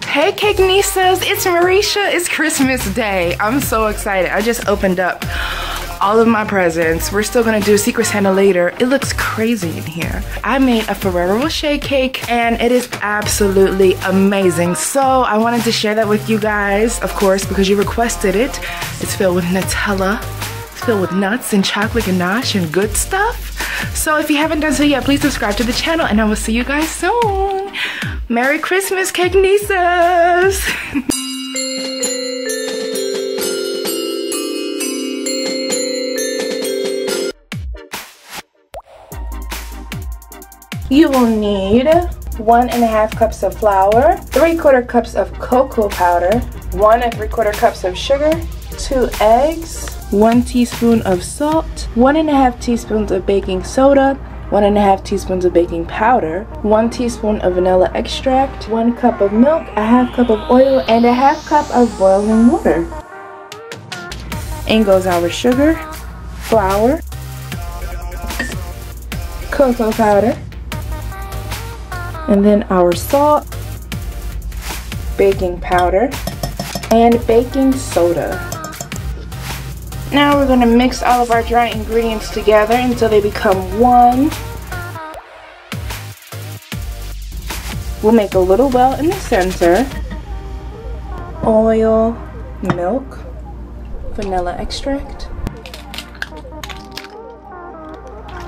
Hey Cake Nisas, it's Marisha. It's Christmas Day. I'm so excited. I just opened up all of my presents. We're still gonna do Secret Santa later. It looks crazy in here. I made a Ferrero Rocher cake and it is absolutely amazing. So I wanted to share that with you guys, of course, because you requested it. It's filled with Nutella. It's filled with nuts and chocolate ganache and good stuff. So if you haven't done so yet, please subscribe to the channel and I will see you guys soon. Merry Christmas, Cake Nisas! You will need 1½ cups of flour, 3/4 cups of cocoa powder, 1 3/4 cups of sugar, 2 eggs, 1 teaspoon of salt, 1½ teaspoons of baking soda, 1½ teaspoons of baking powder, 1 teaspoon of vanilla extract, 1 cup of milk, 1/2 cup of oil, and 1/2 cup of boiling water. In goes our sugar, flour, cocoa powder, and then our salt, baking powder, and baking soda. Now we're going to mix all of our dry ingredients together until they become one. We'll make a little well in the center. Oil, milk, vanilla extract.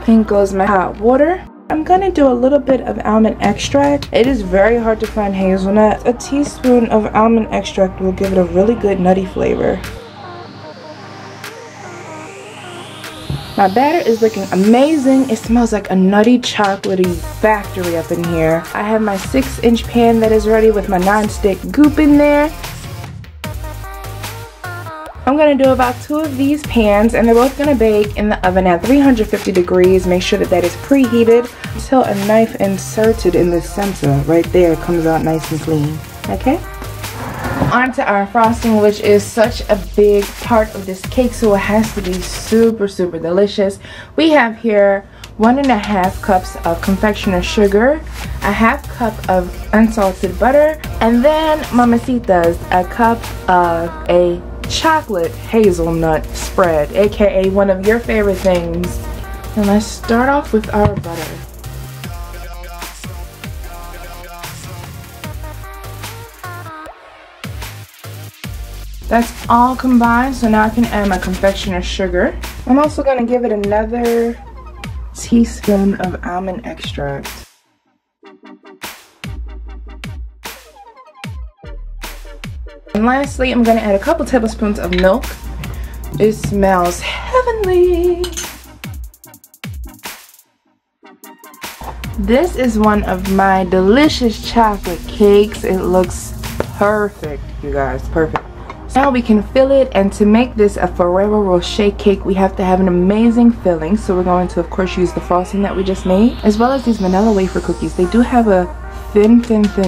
In goes my hot water. I'm going to do a little bit of almond extract. It is very hard to find hazelnut. A teaspoon of almond extract will give it a really good nutty flavor. My batter is looking amazing. It smells like a nutty chocolatey factory up in here. I have my 6-inch pan that is ready with my non-stick goop in there. I'm going to do about 2 of these pans and they're both going to bake in the oven at 350 degrees. Make sure that that is preheated until a knife inserted in the center right there comes out nice and clean. Okay? On to our frosting, which is such a big part of this cake, so it has to be super delicious. We have here 1½ cups of confectioner sugar, 1/2 cup of unsalted butter, and then mamacitas, a cup of a chocolate hazelnut spread, aka one of your favorite things. And let's start off with our butter. That's all combined, so now I can add my confectioner sugar. I'm also going to give it another teaspoon of almond extract. And lastly, I'm going to add a couple tablespoons of milk. It smells heavenly. This is one of my delicious chocolate cakes. It looks perfect, you guys, perfect. Now we can fill it, and to make this a Ferrero Rocher cake, we have to have an amazing filling. So we're going to, of course, use the frosting that we just made, as well as these vanilla wafer cookies. They do have a thin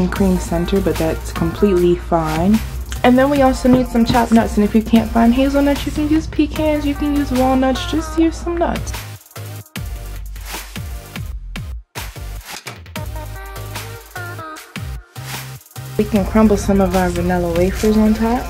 cream center, but that's completely fine. And then we also need some chopped nuts, and if you can't find hazelnuts, you can use pecans, you can use walnuts, just use some nuts. We can crumble some of our vanilla wafers on top.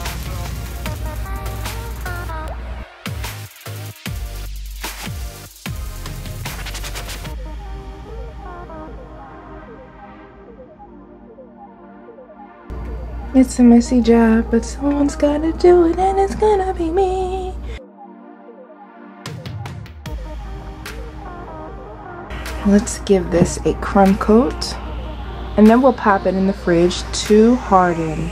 It's a messy job, but someone's gotta do it, and it's gonna be me. Let's give this a crumb coat, and then we'll pop it in the fridge to harden.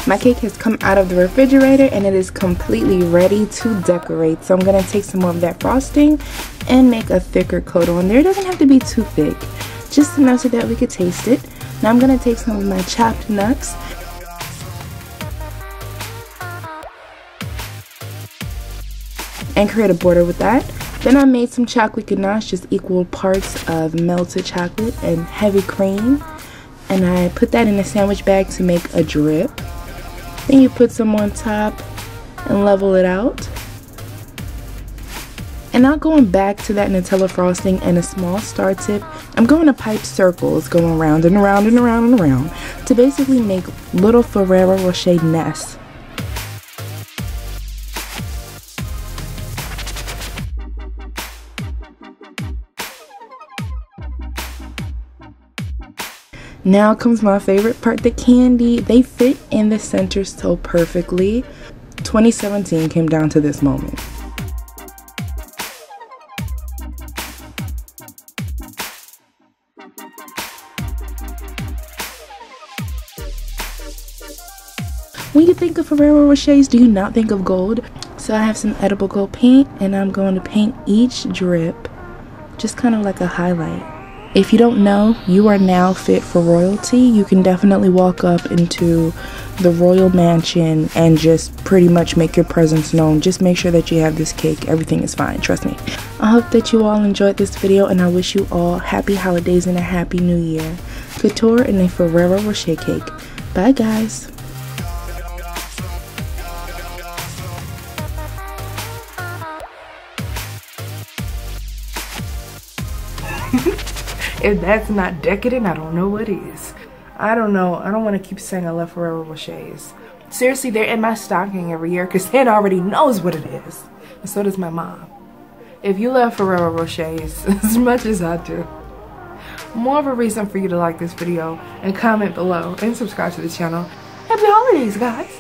My cake has come out of the refrigerator and it is completely ready to decorate. So I'm going to take some more of that frosting and make a thicker coat on there. It doesn't have to be too thick, just enough so that we could taste it. Now I'm going to take some of my chopped nuts and create a border with that. Then I made some chocolate ganache, just equal parts of melted chocolate and heavy cream. And I put that in a sandwich bag to make a drip. Then you put some on top and level it out. And now going back to that Nutella frosting and a small star tip, I'm going to pipe circles going round and around and around and around to basically make little Ferrero Rocher nests. Now comes my favorite part, the candy. They fit in the center so perfectly. 2017 came down to this moment. When you think of Ferrero Rochers, do you not think of gold? So I have some edible gold paint, and I'm going to paint each drip just kind of like a highlight. If you don't know, you are now fit for royalty. You can definitely walk up into the royal mansion and just pretty much make your presence known. Just make sure that you have this cake. Everything is fine, trust me. I hope that you all enjoyed this video, and I wish you all happy holidays and a happy new year. Couture and a Ferrero Rocher cake. Bye guys. If that's not decadent, I don't know what is. I don't know. I don't want to keep saying I love Ferrero Rochers. Seriously, they're in my stocking every year because Santa already knows what it is. And so does my mom. If you love Ferrero Rochers as much as I do, more of a reason for you to like this video and comment below and subscribe to the channel. Happy holidays, guys.